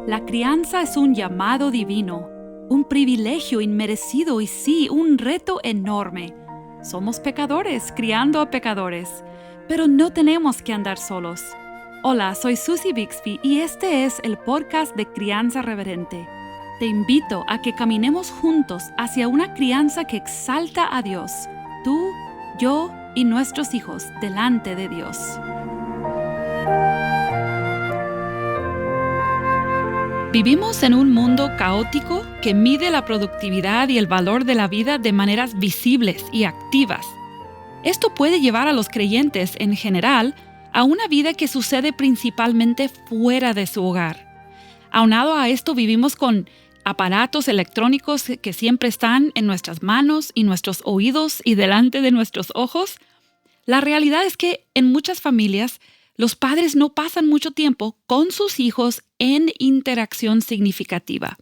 La crianza es un llamado divino, un privilegio inmerecido y sí, un reto enorme. Somos pecadores criando a pecadores, pero no tenemos que andar solos. Hola, soy Susie Bixby y este es el podcast de Crianza Reverente. Te invito a que caminemos juntos hacia una crianza que exalta a Dios, tú, yo y nuestros hijos delante de Dios. Vivimos en un mundo caótico que mide la productividad y el valor de la vida de maneras visibles y activas. Esto puede llevar a los creyentes en general a una vida que sucede principalmente fuera de su hogar. Aunado a esto, vivimos con aparatos electrónicos que siempre están en nuestras manos y nuestros oídos y delante de nuestros ojos. La realidad es que en muchas familias los padres no pasan mucho tiempo con sus hijos en interacción significativa.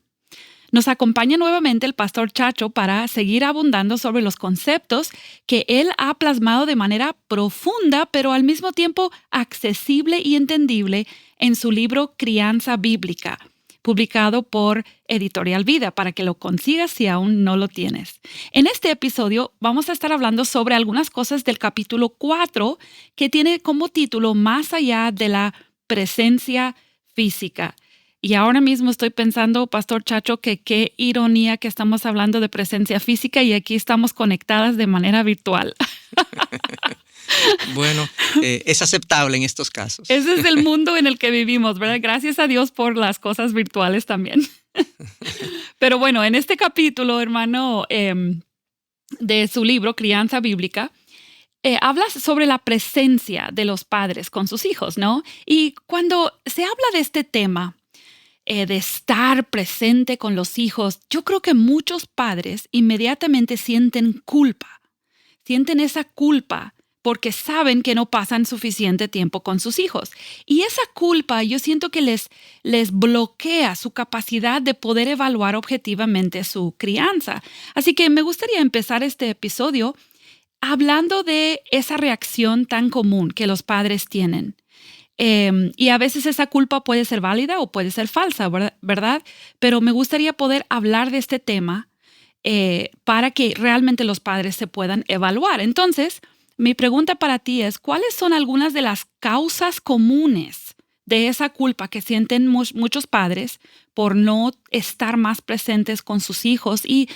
Nos acompaña nuevamente el pastor Chacho para seguir abundando sobre los conceptos que él ha plasmado de manera profunda, pero al mismo tiempo accesible y entendible en su libro Crianza Bíblica, publicado por Editorial Vida, para que lo consigas si aún no lo tienes. En este episodio vamos a estar hablando sobre algunas cosas del capítulo 4 que tiene como título Más allá de la presencia física. Y ahora mismo estoy pensando, Pastor Chacho, que qué ironía que estamos hablando de presencia física y aquí estamos conectadas de manera virtual. Bueno, es aceptable en estos casos. Ese es el mundo en el que vivimos, ¿verdad? Gracias a Dios por las cosas virtuales también. Pero bueno, en este capítulo, hermano, de su libro, Crianza Bíblica, habla sobre la presencia de los padres con sus hijos, ¿no? Y cuando se habla de este tema, de estar presente con los hijos, yo creo que muchos padres inmediatamente sienten culpa. Sienten esa culpa porque saben que no pasan suficiente tiempo con sus hijos. Y esa culpa yo siento que les bloquea su capacidad de poder evaluar objetivamente su crianza. Así que me gustaría empezar este episodio hablando de esa reacción tan común que los padres tienen. Y a veces esa culpa puede ser válida o puede ser falsa, ¿verdad? Pero me gustaría poder hablar de este tema para que realmente los padres se puedan evaluar. Entonces, mi pregunta para ti es, ¿cuáles son algunas de las causas comunes de esa culpa que sienten muchos padres por no estar más presentes con sus hijos y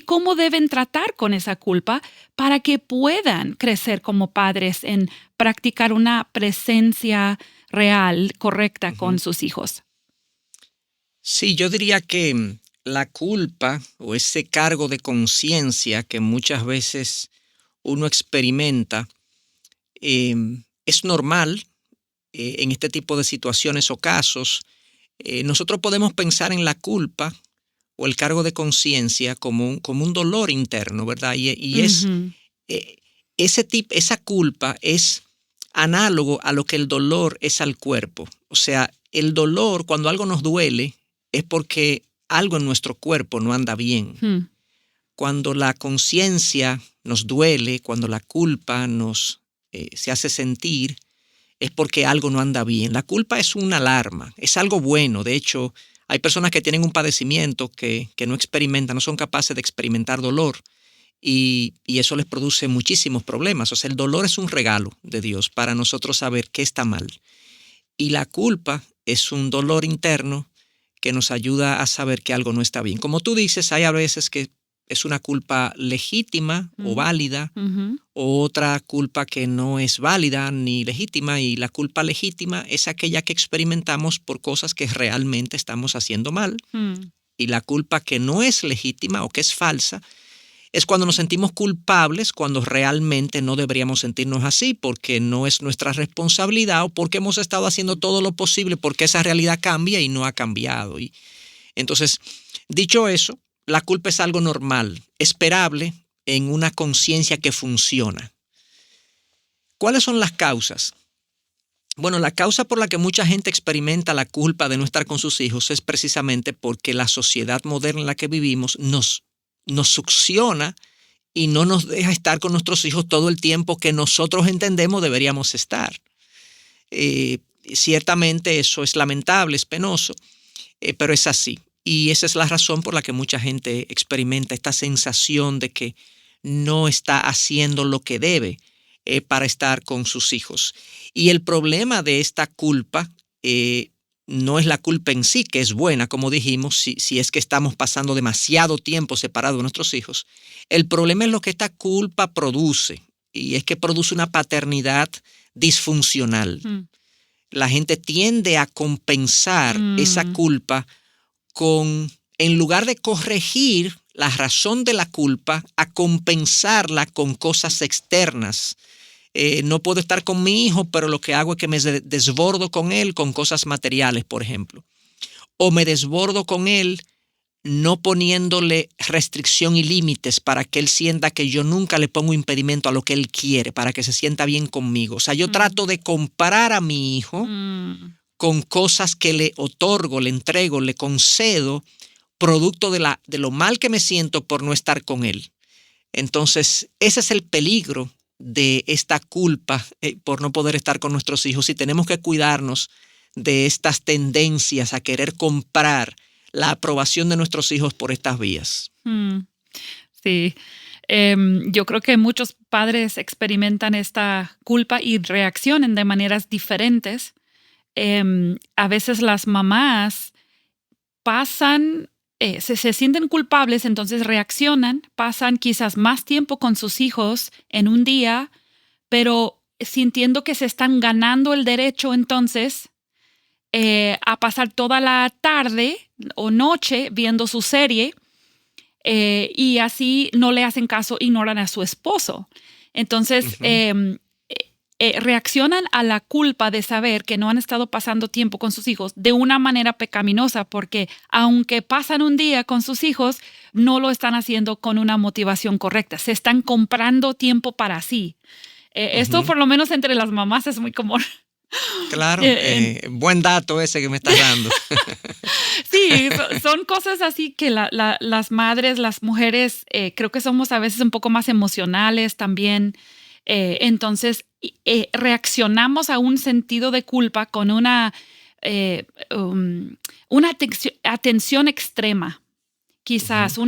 cómo deben tratar con esa culpa para que puedan crecer como padres en practicar una presencia real, correcta con sus hijos? Sí, yo diría que la culpa o ese cargo de conciencia que muchas veces uno experimenta es normal en este tipo de situaciones o casos. Nosotros podemos pensar en la culpa o el cargo de conciencia como un dolor interno, ¿verdad? Y es esa culpa es análogo a lo que el dolor es al cuerpo. O sea, el dolor, cuando algo nos duele, es porque algo en nuestro cuerpo no anda bien. Cuando la conciencia nos duele, cuando la culpa nos se hace sentir, es porque algo no anda bien. La culpa es una alarma, es algo bueno. De hecho, hay personas que tienen un padecimiento que no experimentan, no son capaces de experimentar dolor y eso les produce muchísimos problemas. O sea, el dolor es un regalo de Dios para nosotros saber qué está mal. Y la culpa es un dolor interno que nos ayuda a saber que algo no está bien. Como tú dices, hay a veces que es una culpa legítima o válida, o otra culpa que no es válida ni legítima, y la culpa legítima es aquella que experimentamos por cosas que realmente estamos haciendo mal, y la culpa que no es legítima o que es falsa es cuando nos sentimos culpables cuando realmente no deberíamos sentirnos así, porque no es nuestra responsabilidad o porque hemos estado haciendo todo lo posible porque esa realidad cambia y no ha cambiado. Y entonces, dicho eso, la culpa es algo normal, esperable en una conciencia que funciona. ¿Cuáles son las causas? Bueno, la causa por la que mucha gente experimenta la culpa de no estar con sus hijos es precisamente porque la sociedad moderna en la que vivimos nos succiona y no nos deja estar con nuestros hijos todo el tiempo que nosotros entendemos deberíamos estar. Ciertamente eso es lamentable, es penoso. pero es así. Y esa es la razón por la que mucha gente experimenta esta sensación de que no está haciendo lo que debe para estar con sus hijos. Y el problema de esta culpa no es la culpa en sí, que es buena, como dijimos, si es que estamos pasando demasiado tiempo separados de nuestros hijos. El problema es lo que esta culpa produce, y es que produce una paternidad disfuncional. La gente tiende a compensar esa culpa en lugar de corregir la razón de la culpa, a compensarla con cosas externas. No puedo estar con mi hijo, pero lo que hago es que me desbordo con él con cosas materiales, por ejemplo. O me desbordo con él no poniéndole restricción y límites para que él sienta que yo nunca le pongo impedimento a lo que él quiere, para que se sienta bien conmigo. O sea, yo trato de comparar a mi hijo con cosas que le otorgo, le entrego, le concedo, producto de lo mal que me siento por no estar con él. Entonces, ese es el peligro de esta culpa por no poder estar con nuestros hijos, y tenemos que cuidarnos de estas tendencias a querer comprar la aprobación de nuestros hijos por estas vías. Sí, yo creo que muchos padres experimentan esta culpa y reaccionan de maneras diferentes. A veces las mamás pasan, se sienten culpables, entonces reaccionan, pasan quizás más tiempo con sus hijos en un día, pero sintiendo que se están ganando el derecho entonces a pasar toda la tarde o noche viendo su serie, y así no le hacen caso, ignoran a su esposo. Entonces, reaccionan a la culpa de saber que no han estado pasando tiempo con sus hijos de una manera pecaminosa, porque aunque pasan un día con sus hijos, no lo están haciendo con una motivación correcta. Se están comprando tiempo para sí. Esto, por lo menos entre las mamás, es muy común. Claro, buen dato ese que me estás dando. Sí, son cosas así que las madres, las mujeres, creo que somos a veces un poco más emocionales también. Entonces, reaccionamos a un sentido de culpa con una atención extrema. Quizás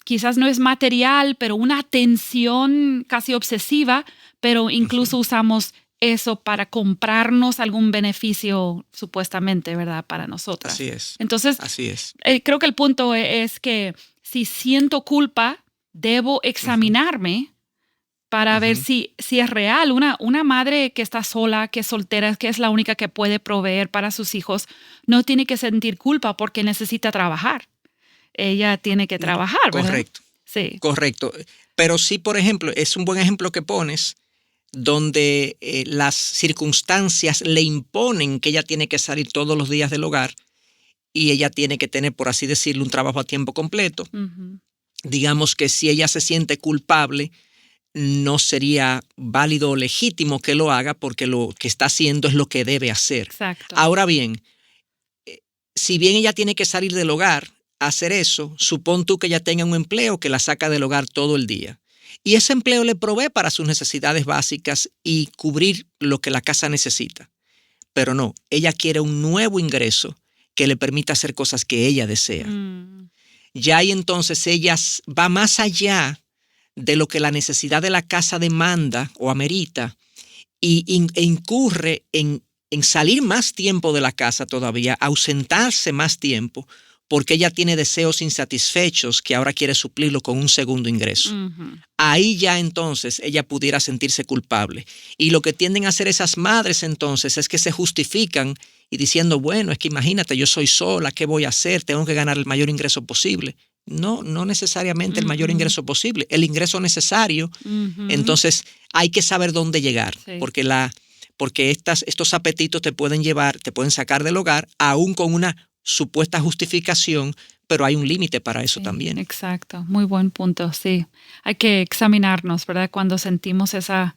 quizás no es material, pero una atención casi obsesiva, pero incluso usamos eso para comprarnos algún beneficio, supuestamente, ¿verdad? Para nosotras. Así es. Entonces, así es. Creo que el punto es que si siento culpa, debo examinarme para ver si es real. Una madre que está sola, que es soltera, que es la única que puede proveer para sus hijos, no tiene que sentir culpa porque necesita trabajar. Ella tiene que trabajar, ¿verdad? Correcto. Sí. Correcto. Pero sí, por ejemplo, es un buen ejemplo que pones, donde las circunstancias le imponen que ella tiene que salir todos los días del hogar y ella tiene que tener, por así decirlo, un trabajo a tiempo completo. Digamos que si ella se siente culpable, no sería válido o legítimo que lo haga, porque lo que está haciendo es lo que debe hacer. Exacto. Ahora bien, si bien ella tiene que salir del hogar a hacer eso, supón tú que ella tenga un empleo que la saca del hogar todo el día. Y ese empleo le provee para sus necesidades básicas y cubrir lo que la casa necesita. Pero no, ella quiere un nuevo ingreso que le permita hacer cosas que ella desea. Ya ahí entonces ella va más allá de lo que la necesidad de la casa demanda o amerita, e incurre en salir más tiempo de la casa todavía, ausentarse más tiempo, porque ella tiene deseos insatisfechos que ahora quiere suplirlo con un segundo ingreso. Ahí ya entonces ella pudiera sentirse culpable. Y lo que tienden a hacer esas madres entonces es que se justifican y diciendo, bueno, es que imagínate, yo soy sola, ¿qué voy a hacer? Tengo que ganar el mayor ingreso posible. No necesariamente el mayor ingreso posible, el ingreso necesario. Entonces hay que saber dónde llegar, porque estos apetitos te pueden sacar del hogar, aún con una supuesta justificación, pero hay un límite para eso también. Exacto, muy buen punto, sí. Hay que examinarnos, ¿verdad? Cuando sentimos esa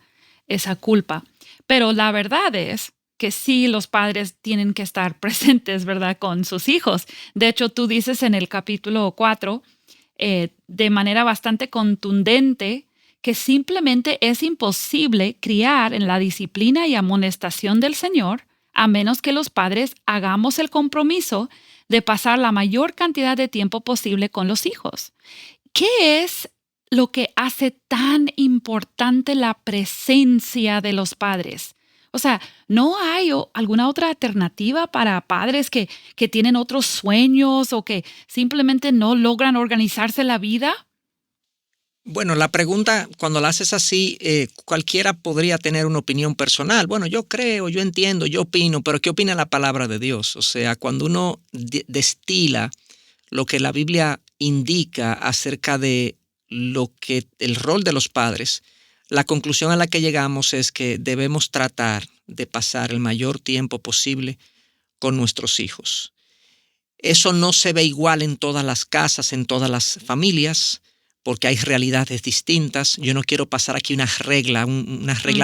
culpa. Pero la verdad es que sí, los padres tienen que estar presentes, ¿verdad? Con sus hijos. De hecho, tú dices en el capítulo 4, de manera bastante contundente, que simplemente es imposible criar en la disciplina y amonestación del Señor a menos que los padres hagamos el compromiso de pasar la mayor cantidad de tiempo posible con los hijos. ¿Qué es lo que hace tan importante la presencia de los padres? O sea, ¿no hay alguna otra alternativa para padres que tienen otros sueños o que simplemente no logran organizarse la vida? Bueno, la pregunta, cuando la haces así, cualquiera podría tener una opinión personal. Bueno, yo creo, yo entiendo, yo opino, pero ¿qué opina la palabra de Dios? O sea, cuando uno destila lo que la Biblia indica acerca de lo que el rol de los padres, la conclusión a la que llegamos es que debemos tratar de pasar el mayor tiempo posible con nuestros hijos. Eso no se ve igual en todas las casas, en todas las familias, porque hay realidades distintas. Yo no quiero pasar aquí una regla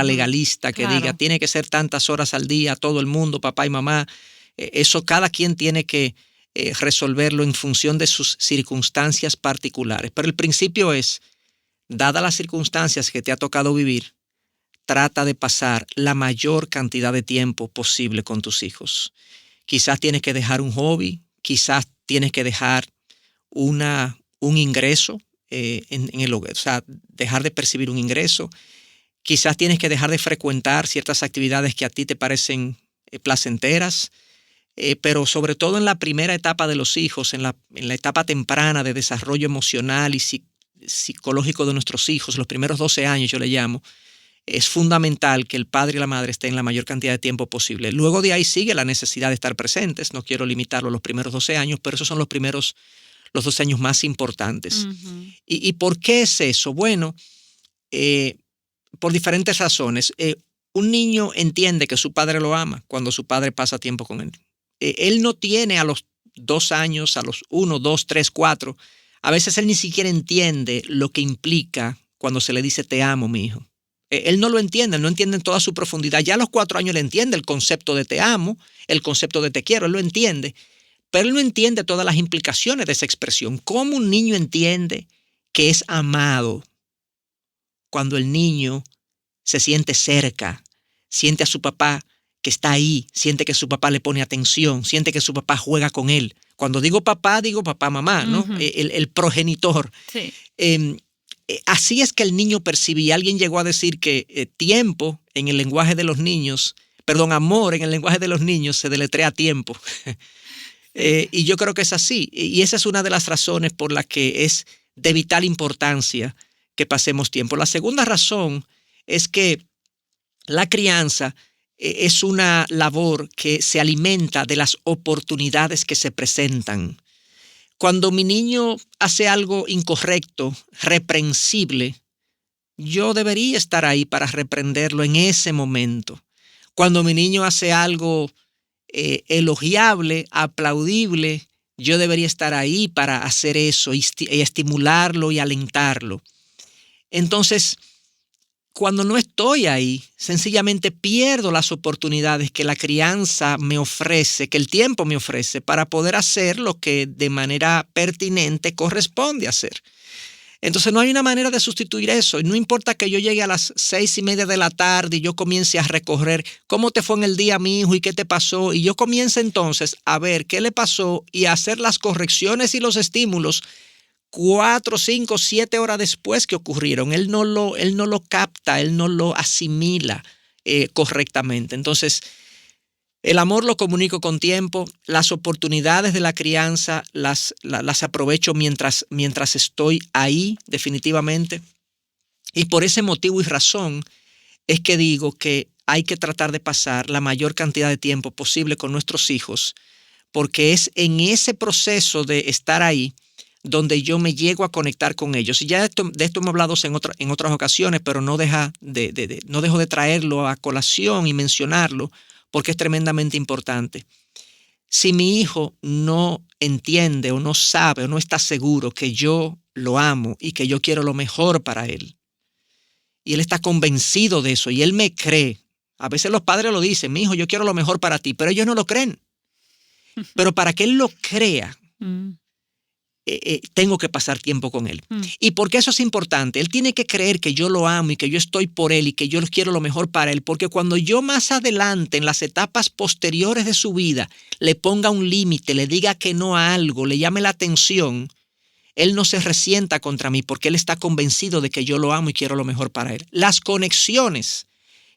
legalista que diga tiene que ser tantas horas al día, todo el mundo, papá y mamá. Eso cada quien tiene que resolverlo en función de sus circunstancias particulares. Pero el principio es, dadas las circunstancias que te ha tocado vivir, trata de pasar la mayor cantidad de tiempo posible con tus hijos. Quizás tienes que dejar un hobby, quizás tienes que dejar un ingreso en el hogar, o sea, dejar de percibir un ingreso. Quizás tienes que dejar de frecuentar ciertas actividades que a ti te parecen placenteras, pero sobre todo en la primera etapa de los hijos, en la etapa temprana de desarrollo emocional y psicológico de nuestros hijos, los primeros 12 años yo le llamo, es fundamental que el padre y la madre estén la mayor cantidad de tiempo posible. Luego de ahí sigue la necesidad de estar presentes. No quiero limitarlo a los primeros 12 años, pero esos son los 12 años más importantes. Uh-huh. ¿Y por qué es eso? Bueno, por diferentes razones. Un niño entiende que su padre lo ama cuando su padre pasa tiempo con él. Él no tiene a los 2 años, a los 1, 2, 3, 4. A veces él ni siquiera entiende lo que implica cuando se le dice te amo, mi hijo. Él no lo entiende, no entiende en toda su profundidad. Ya a los 4 años le entiende el concepto de te amo, el concepto de te quiero, él lo entiende. Pero él no entiende todas las implicaciones de esa expresión. ¿Cómo un niño entiende que es amado cuando el niño se siente cerca, siente a su papá que está ahí, siente que su papá le pone atención, siente que su papá juega con él? Cuando digo papá, mamá, ¿no? Uh-huh. El progenitor. Sí. Así es que el niño percibe. Y alguien llegó a decir que tiempo en el lenguaje de los niños, amor en el lenguaje de los niños se deletrea tiempo. Y yo creo que es así. Y esa es una de las razones por las que es de vital importancia que pasemos tiempo. La segunda razón es que la crianza es una labor que se alimenta de las oportunidades que se presentan. Cuando mi niño hace algo incorrecto, reprensible, yo debería estar ahí para reprenderlo en ese momento. Cuando mi niño hace algo elogiable, aplaudible, yo debería estar ahí para hacer eso y estimularlo y alentarlo. Entonces, cuando no estoy ahí, sencillamente pierdo las oportunidades que la crianza me ofrece, que el tiempo me ofrece para poder hacer lo que de manera pertinente corresponde hacer. Entonces no hay una manera de sustituir eso. No importa que yo llegue a las 6:30 de la tarde y yo comience a recorrer cómo te fue en el día, mi hijo, y qué te pasó. Y yo comience entonces a ver qué le pasó y a hacer las correcciones y los estímulos 4, 5, 7 horas después que ocurrieron. Él no lo capta, él no lo asimila correctamente. Entonces, el amor lo comunico con tiempo, las oportunidades de la crianza las aprovecho mientras estoy ahí, definitivamente. Y por ese motivo y razón es que digo que hay que tratar de pasar la mayor cantidad de tiempo posible con nuestros hijos, porque es en ese proceso de estar ahí donde yo me llego a conectar con ellos. Y ya de esto hemos hablado en otras ocasiones, pero no dejo de traerlo a colación y mencionarlo, porque es tremendamente importante. Si mi hijo no entiende o no sabe o no está seguro que yo lo amo y que yo quiero lo mejor para él, y él está convencido de eso y él me cree, a veces los padres lo dicen, mi hijo, yo quiero lo mejor para ti, pero ellos no lo creen. Pero para que él lo crea, tengo que pasar tiempo con él. ¿Y por qué eso es importante? Él tiene que creer que yo lo amo y que yo estoy por él y que yo quiero lo mejor para él, porque cuando yo más adelante, en las etapas posteriores de su vida, le ponga un límite, le diga que no a algo, le llame la atención, él no se resienta contra mí porque él está convencido de que yo lo amo y quiero lo mejor para él. Las conexiones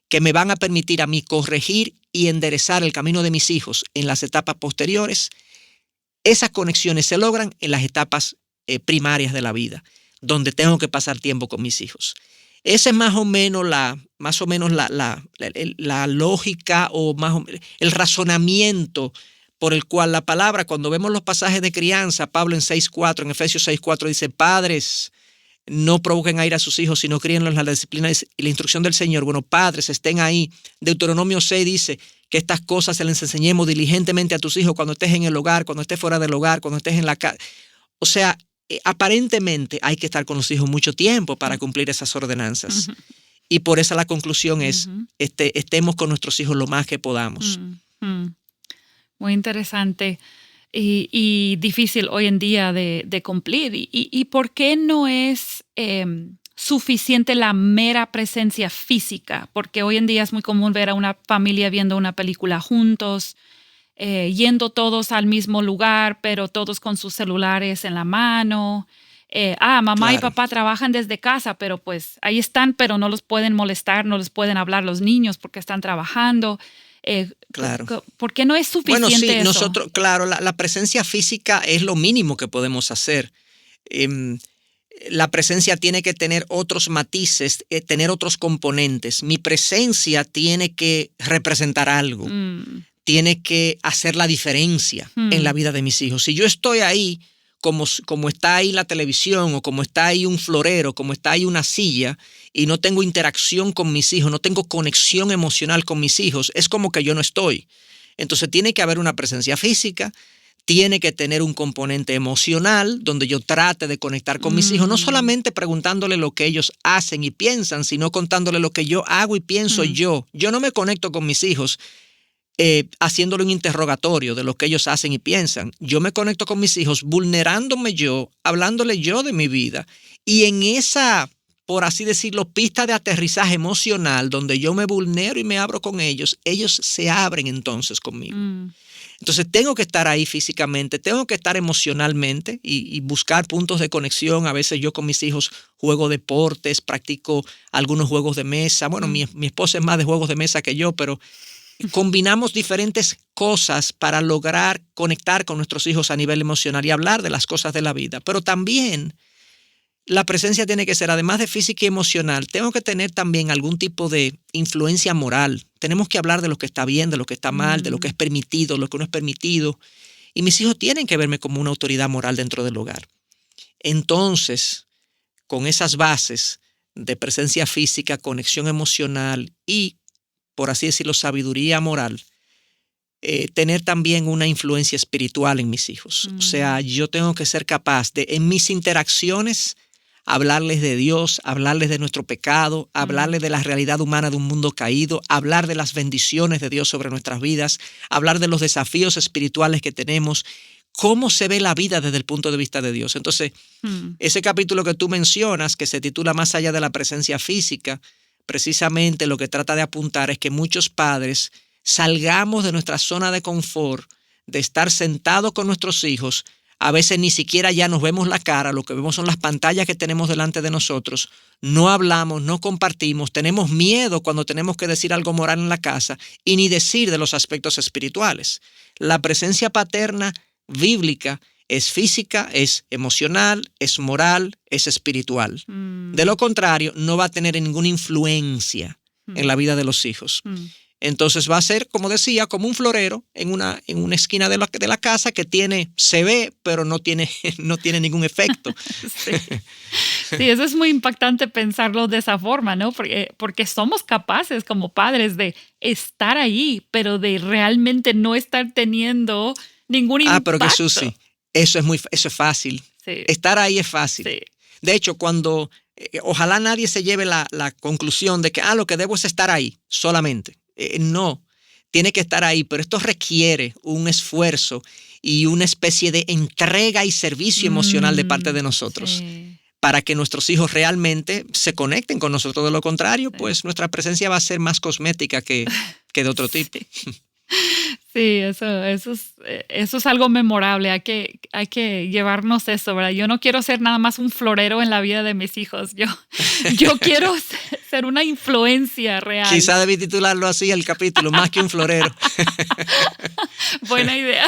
que me van a permitir a mí corregir y enderezar el camino de mis hijos en las etapas posteriores, esas conexiones se logran en las etapas primarias de la vida, donde tengo que pasar tiempo con mis hijos. Esa es más o menos la lógica o el razonamiento por el cual la palabra, cuando vemos los pasajes de crianza, Pablo en 6.4, en Efesios 6.4 dice, padres, no provoquen a ira a sus hijos, sino críenlos en la disciplina y la instrucción del Señor. Bueno, padres, estén ahí. Deuteronomio 6 dice que estas cosas se les enseñemos diligentemente a tus hijos cuando estés en el hogar, cuando estés fuera del hogar, cuando estés en la casa. O sea, aparentemente hay que estar con los hijos mucho tiempo para cumplir esas ordenanzas. Y por eso la conclusión es, estemos con nuestros hijos lo más que podamos. Muy interesante. Y difícil hoy en día de cumplir. ¿Y por qué no es suficiente la mera presencia física? Porque hoy en día es muy común ver a una familia viendo una película juntos, yendo todos al mismo lugar, pero todos con sus celulares en la mano. Mamá y papá trabajan desde casa, pero pues ahí están, pero no los pueden molestar, no les pueden hablar los niños porque están trabajando. Claro. ¿Por qué no es suficiente eso? Bueno, sí, eso? nosotros, claro, la presencia física es lo mínimo que podemos hacer. La presencia tiene que tener otros matices, tener otros componentes. Mi presencia tiene que representar algo, tiene que hacer la diferencia en la vida de mis hijos. Si yo estoy ahí, como está ahí la televisión o como está ahí un florero, como está ahí una silla y no tengo interacción con mis hijos, no tengo conexión emocional con mis hijos, es como que yo no estoy. Entonces tiene que haber una presencia física, tiene que tener un componente emocional donde yo trate de conectar con mis hijos, no solamente preguntándole lo que ellos hacen y piensan, sino contándole lo que yo hago y pienso yo. Yo no me conecto con mis hijos haciéndole un interrogatorio de lo que ellos hacen y piensan. Yo me conecto con mis hijos vulnerándome yo, hablándole yo de mi vida. Y en esa, por así decirlo, pista de aterrizaje emocional donde yo me vulnero y me abro con ellos, ellos se abren entonces conmigo. Entonces tengo que estar ahí físicamente, tengo que estar emocionalmente y buscar puntos de conexión. A veces yo con mis hijos juego deportes, practico algunos juegos de mesa. Bueno, mi esposa es más de juegos de mesa que yo, pero combinamos diferentes cosas para lograr conectar con nuestros hijos a nivel emocional y hablar de las cosas de la vida. Pero también la presencia tiene que ser, además de física y emocional, tengo que tener también algún tipo de influencia moral. Tenemos que hablar de lo que está bien, de lo que está mal, de lo que es permitido, lo que no es permitido. Y mis hijos tienen que verme como una autoridad moral dentro del hogar. Entonces, con esas bases de presencia física, conexión emocional y, por así decirlo, sabiduría moral, tener también una influencia espiritual en mis hijos. O sea, yo tengo que ser capaz de, en mis interacciones, hablarles de Dios, hablarles de nuestro pecado, hablarles de la realidad humana de un mundo caído, hablar de las bendiciones de Dios sobre nuestras vidas, hablar de los desafíos espirituales que tenemos, cómo se ve la vida desde el punto de vista de Dios. Entonces, ese capítulo que tú mencionas, que se titula Más allá de la presencia física, precisamente lo que trata de apuntar es que muchos padres salgamos de nuestra zona de confort, de estar sentados con nuestros hijos. A veces ni siquiera ya nos vemos la cara, lo que vemos son las pantallas que tenemos delante de nosotros. No hablamos, no compartimos, tenemos miedo cuando tenemos que decir algo moral en la casa y ni decir de los aspectos espirituales. La presencia paterna bíblica es física, es emocional, es moral, es espiritual. De lo contrario, no va a tener ninguna influencia en la vida de los hijos. Entonces va a ser, como decía, como un florero en una esquina de la casa que se ve, pero no tiene ningún efecto. Sí, eso es muy impactante pensarlo de esa forma, ¿no? Porque somos capaces como padres de estar ahí, pero de realmente no estar teniendo ningún impacto. Pero que Susi, eso es fácil. Sí. Estar ahí es fácil. Sí. De hecho, ojalá nadie se lleve la conclusión de que lo que debo es estar ahí solamente. No, tiene que estar ahí, pero esto requiere un esfuerzo y una especie de entrega y servicio emocional de parte de nosotros. Sí. Para que nuestros hijos realmente se conecten con nosotros. De lo contrario, pues nuestra presencia va a ser más cosmética que de otro tipo. Sí, eso es algo memorable. Hay que llevarnos eso, ¿verdad? Yo no quiero ser nada más un florero en la vida de mis hijos. Yo quiero ser una influencia real. Quizá debí titularlo así el capítulo, más que un florero. Buena idea.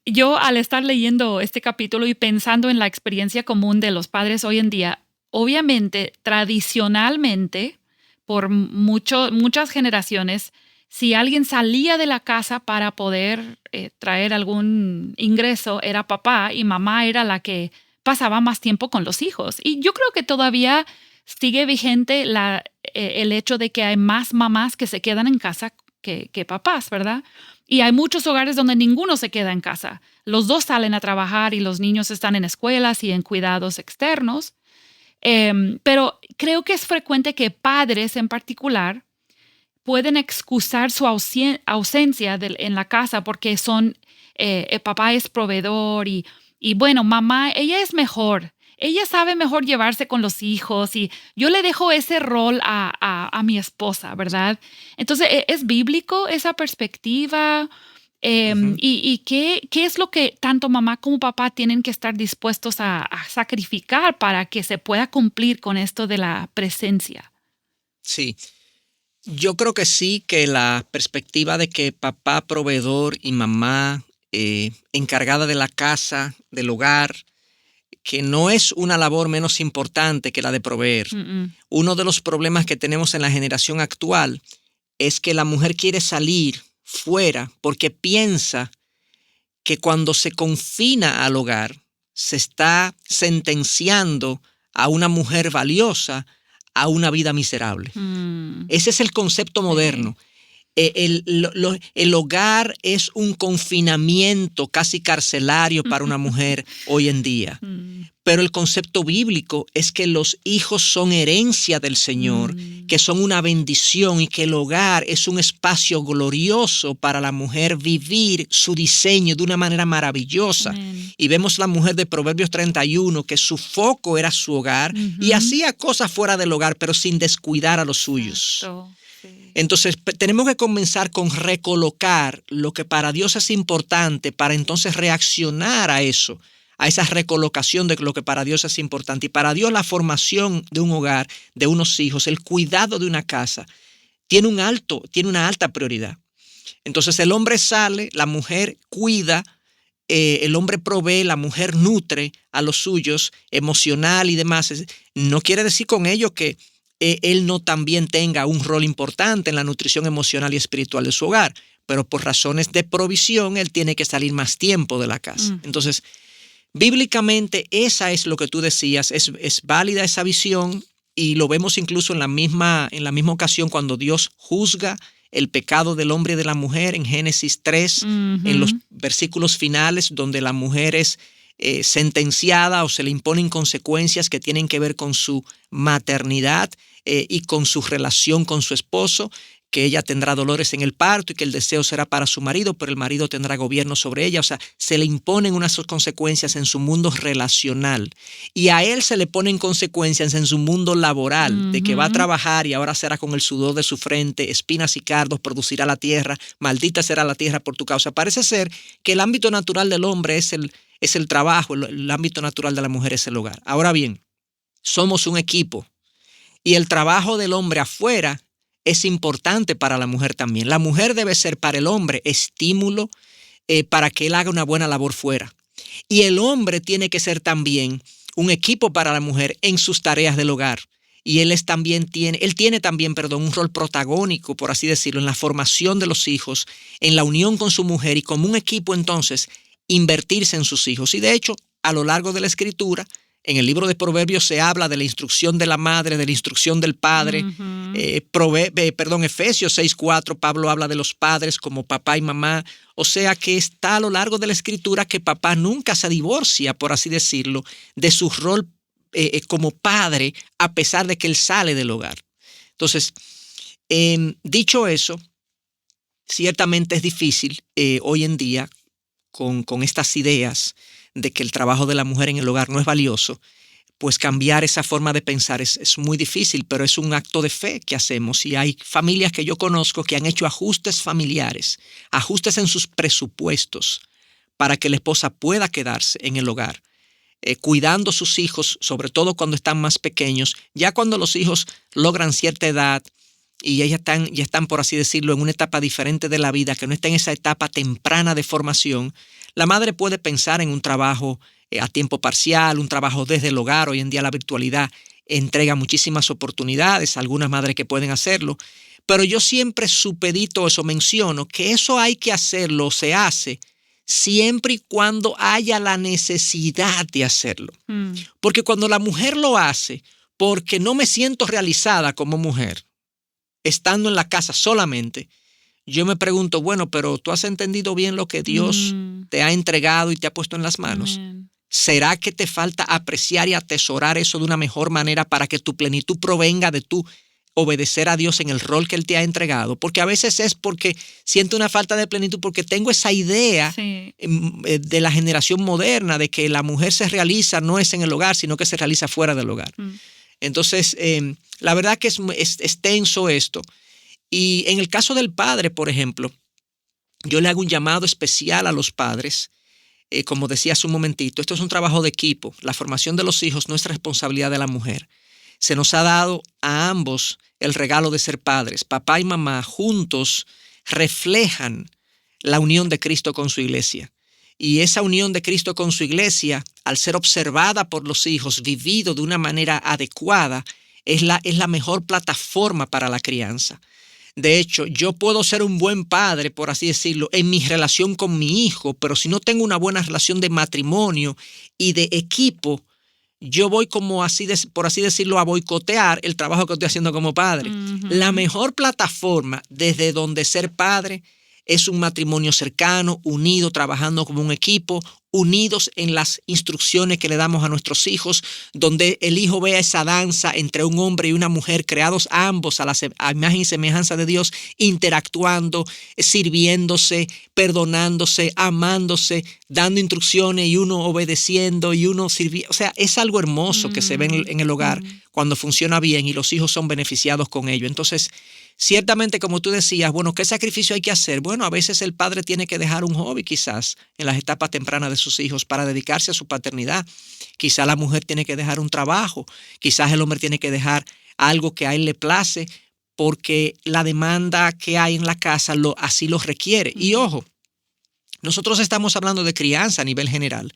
Yo al estar leyendo este capítulo y pensando en la experiencia común de los padres hoy en día, obviamente, tradicionalmente, por muchas generaciones, si alguien salía de la casa para poder traer algún ingreso, era papá, y mamá era la que pasaba más tiempo con los hijos. Y yo creo que todavía sigue vigente el hecho de que hay más mamás que se quedan en casa que papás, ¿verdad? Y hay muchos hogares donde ninguno se queda en casa. Los dos salen a trabajar y los niños están en escuelas y en cuidados externos. Pero creo que es frecuente que padres en particular pueden excusar su ausencia en la casa porque papá es proveedor y bueno, mamá, ella es mejor. Ella sabe mejor llevarse con los hijos y yo le dejo ese rol a mi esposa, ¿verdad? Entonces, ¿es bíblico esa perspectiva? ¿Y qué es lo que tanto mamá como papá tienen que estar dispuestos a sacrificar para que se pueda cumplir con esto de la presencia? Sí, yo creo que sí, que la perspectiva de que papá proveedor y mamá encargada de la casa, del hogar, que no es una labor menos importante que la de proveer. Uno de los problemas que tenemos en la generación actual es que la mujer quiere salir fuera porque piensa que cuando se confina al hogar se está sentenciando a una mujer valiosa a una vida miserable. Ese es el concepto moderno. El hogar es un confinamiento casi carcelario para una mujer hoy en día. Pero el concepto bíblico es que los hijos son herencia del Señor, que son una bendición y que el hogar es un espacio glorioso para la mujer vivir su diseño de una manera maravillosa. Y vemos la mujer de Proverbios 31 que su foco era su hogar y hacía cosas fuera del hogar, pero sin descuidar a los suyos. Exacto. Entonces tenemos que comenzar con recolocar lo que para Dios es importante para entonces reaccionar a eso, a esa recolocación de lo que para Dios es importante. Y para Dios la formación de un hogar, de unos hijos, el cuidado de una casa, tiene una alta prioridad. Entonces el hombre sale, la mujer cuida, el hombre provee, la mujer nutre a los suyos, emocional y demás. No quiere decir con ello que él no también tenga un rol importante en la nutrición emocional y espiritual de su hogar, pero por razones de provisión él tiene que salir más tiempo de la casa. Entonces, bíblicamente esa es lo que tú decías, es válida esa visión y lo vemos incluso en la misma ocasión cuando Dios juzga el pecado del hombre y de la mujer en Génesis 3, en los versículos finales donde la mujer es sentenciada o se le imponen consecuencias que tienen que ver con su maternidad y con su relación con su esposo, que ella tendrá dolores en el parto y que el deseo será para su marido, pero el marido tendrá gobierno sobre ella. O sea, se le imponen unas consecuencias en su mundo relacional y a él se le ponen consecuencias en su mundo laboral, de que va a trabajar y ahora será con el sudor de su frente, espinas y cardos producirá la tierra, maldita será la tierra por tu causa. Parece ser que el ámbito natural del hombre es el trabajo, el ámbito natural de la mujer es el hogar. Ahora bien, somos un equipo y el trabajo del hombre afuera es importante para la mujer también. La mujer debe ser para el hombre estímulo para que él haga una buena labor fuera. Y el hombre tiene que ser también un equipo para la mujer en sus tareas del hogar. Y él tiene también un rol protagónico, por así decirlo, en la formación de los hijos, en la unión con su mujer y como un equipo entonces invertirse en sus hijos. Y de hecho, a lo largo de la Escritura, en el libro de Proverbios se habla de la instrucción de la madre, de la instrucción del padre. Efesios 6:4, Pablo habla de los padres como papá y mamá. O sea que está a lo largo de la Escritura que papá nunca se divorcia, por así decirlo, de su rol como padre, a pesar de que él sale del hogar. Entonces, Dicho eso, ciertamente es difícil hoy en día con estas ideas de que el trabajo de la mujer en el hogar no es valioso, pues cambiar esa forma de pensar es muy difícil, pero es un acto de fe que hacemos. Y hay familias que yo conozco que han hecho ajustes familiares, ajustes en sus presupuestos para que la esposa pueda quedarse en el hogar, cuidando a sus hijos, sobre todo cuando están más pequeños. Ya cuando los hijos logran cierta edad y ya están, por así decirlo, en una etapa diferente de la vida, que no está en esa etapa temprana de formación, la madre puede pensar en un trabajo a tiempo parcial, un trabajo desde el hogar. Hoy en día la virtualidad entrega muchísimas oportunidades, algunas madres que pueden hacerlo, pero yo siempre supedito eso, menciono que eso hay que hacerlo, se hace siempre y cuando haya la necesidad de hacerlo. Porque cuando la mujer lo hace, porque no me siento realizada como mujer, estando en la casa solamente, yo me pregunto, bueno, pero ¿tú has entendido bien lo que Dios te ha entregado y te ha puesto en las manos? ¿Será que te falta apreciar y atesorar eso de una mejor manera para que tu plenitud provenga de tu obedecer a Dios en el rol que Él te ha entregado? Porque a veces es porque siento una falta de plenitud, porque tengo esa idea de la generación moderna de que la mujer se realiza no es en el hogar, sino que se realiza fuera del hogar. Entonces, la verdad que es tenso esto. Y en el caso del padre, por ejemplo, yo le hago un llamado especial a los padres. Como decía hace un momentito, esto es un trabajo de equipo. La formación de los hijos no es responsabilidad de la mujer. Se nos ha dado a ambos el regalo de ser padres. Papá y mamá juntos reflejan la unión de Cristo con su iglesia. Y esa unión de Cristo con su iglesia, al ser observada por los hijos, vivido de una manera adecuada, es la mejor plataforma para la crianza. De hecho, yo puedo ser un buen padre, por así decirlo, en mi relación con mi hijo, pero si no tengo una buena relación de matrimonio y de equipo, yo voy por así decirlo, a boicotear el trabajo que estoy haciendo como padre. La mejor plataforma desde donde ser padre es un matrimonio cercano, unido, trabajando como un equipo, unidos en las instrucciones que le damos a nuestros hijos, donde el hijo vea esa danza entre un hombre y una mujer, creados ambos a imagen y semejanza de Dios, interactuando, sirviéndose, perdonándose, amándose, dando instrucciones y uno obedeciendo y uno sirviendo. O sea, es algo hermoso que se ve en el hogar cuando funciona bien y los hijos son beneficiados con ello. Entonces, ciertamente, como tú decías, bueno, ¿qué sacrificio hay que hacer? Bueno, a veces el padre tiene que dejar un hobby quizás en las etapas tempranas de sus hijos para dedicarse a su paternidad. Quizás la mujer tiene que dejar un trabajo, quizás el hombre tiene que dejar algo que a él le place porque la demanda que hay en la casa así lo requiere. Y ojo, nosotros estamos hablando de crianza a nivel general,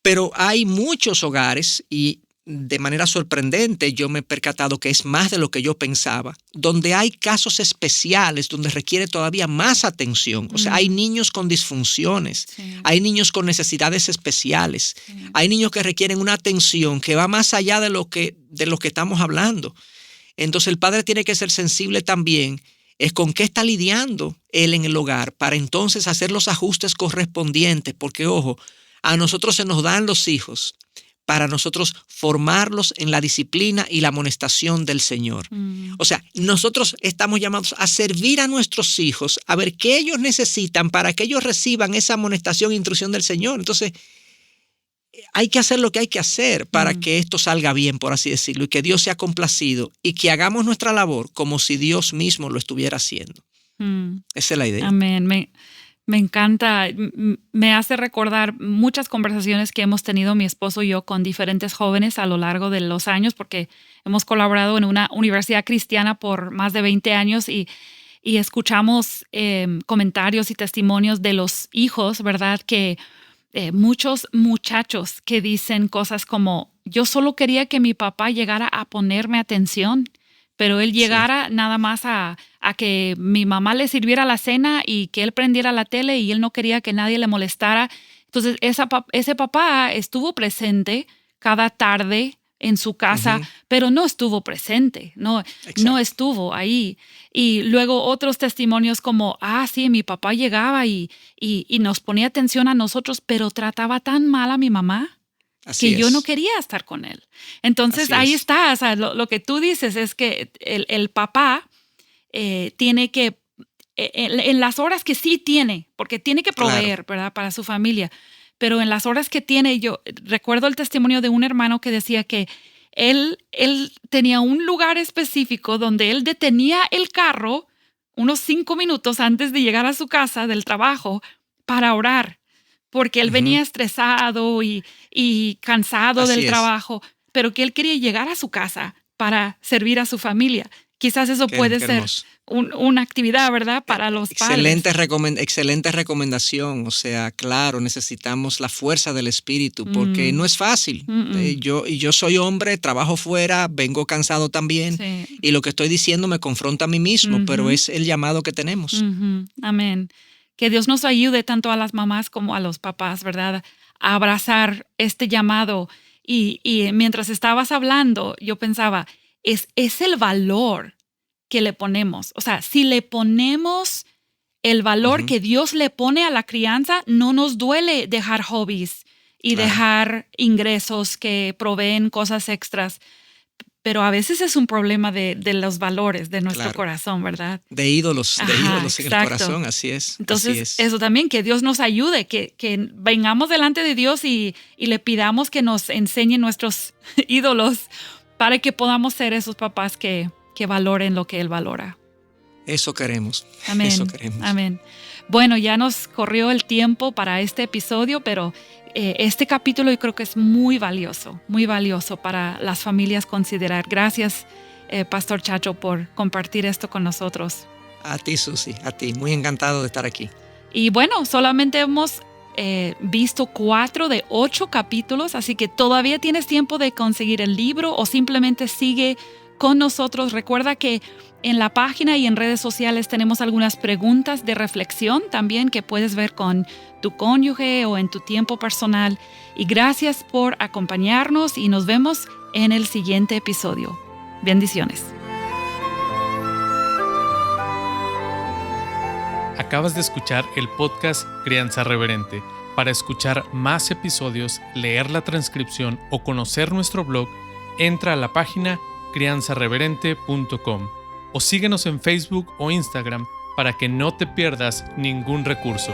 pero hay muchos hogares y de manera sorprendente, yo me he percatado que es más de lo que yo pensaba, donde hay casos especiales, donde requiere todavía más atención. O sea, hay niños con disfunciones, hay niños con necesidades especiales, hay niños que requieren una atención que va más allá de lo que estamos hablando. Entonces, el padre tiene que ser sensible también, es con qué está lidiando él en el hogar, para entonces hacer los ajustes correspondientes, porque, ojo, a nosotros se nos dan los hijos para nosotros formarlos en la disciplina y la amonestación del Señor. O sea, nosotros estamos llamados a servir a nuestros hijos, a ver qué ellos necesitan para que ellos reciban esa amonestación e instrucción del Señor. Entonces, hay que hacer lo que hay que hacer para que esto salga bien, por así decirlo, y que Dios sea complacido y que hagamos nuestra labor como si Dios mismo lo estuviera haciendo. Esa es la idea. Amén. Me encanta, me hace recordar muchas conversaciones que hemos tenido mi esposo y yo con diferentes jóvenes a lo largo de los años, porque hemos colaborado en una universidad cristiana por más de 20 años y escuchamos comentarios y testimonios de los hijos, ¿verdad? Que muchos muchachos que dicen cosas como, yo solo quería que mi papá llegara a ponerme atención, pero él llegara nada más a que mi mamá le sirviera la cena y que él prendiera la tele y él no quería que nadie le molestara. Entonces, ese papá estuvo presente cada tarde en su casa, pero no estuvo presente, no estuvo ahí. Y luego otros testimonios como, sí, mi papá llegaba y nos ponía atención a nosotros, pero trataba tan mal a mi mamá que yo no quería estar con él. Entonces ahí está, o sea, lo que tú dices es que el papá tiene que, en las horas que sí tiene, porque tiene que proveer, ¿verdad?, para su familia, pero en las horas que tiene, yo recuerdo el testimonio de un hermano que decía que él tenía un lugar específico donde él detenía el carro unos 5 minutos antes de llegar a su casa del trabajo para orar, porque él venía estresado y cansado del trabajo, pero que él quería llegar a su casa para servir a su familia. Quizás eso puede ser una actividad, ¿verdad?, para los padres. Excelente recomendación. O sea, claro, necesitamos la fuerza del Espíritu porque no es fácil. Yo soy hombre, trabajo fuera, vengo cansado también y lo que estoy diciendo me confronta a mí mismo, pero es el llamado que tenemos. Amén. Que Dios nos ayude tanto a las mamás como a los papás, ¿verdad?, a abrazar este llamado. Y mientras estabas hablando, yo pensaba, es el valor que le ponemos. O sea, si le ponemos el valor que Dios le pone a la crianza, no nos duele dejar hobbies y dejar ingresos que proveen cosas extras. Pero a veces es un problema de los valores de nuestro corazón, ¿verdad? De ídolos en el corazón, así es. Entonces, eso también, que Dios nos ayude, que vengamos delante de Dios y le pidamos que nos enseñe nuestros ídolos para que podamos ser esos papás que valoren lo que Él valora. Eso queremos. Amén. Eso queremos. Amén. Bueno, ya nos corrió el tiempo para este episodio, pero este capítulo yo creo que es muy valioso para las familias considerar. Gracias, Pastor Chacho, por compartir esto con nosotros. A ti, Susi, a ti. Muy encantado de estar aquí. Y bueno, solamente hemos visto 4 de 8 capítulos, así que todavía tienes tiempo de conseguir el libro o simplemente sigue con nosotros. Recuerda que en la página y en redes sociales tenemos algunas preguntas de reflexión también que puedes ver con tu cónyuge o en tu tiempo personal. Y gracias por acompañarnos y nos vemos en el siguiente episodio. Bendiciones. Acabas de escuchar el podcast Crianza Reverente. Para escuchar más episodios, leer la transcripción o conocer nuestro blog, entra a la página crianzareverente.com o síguenos en Facebook o Instagram para que no te pierdas ningún recurso.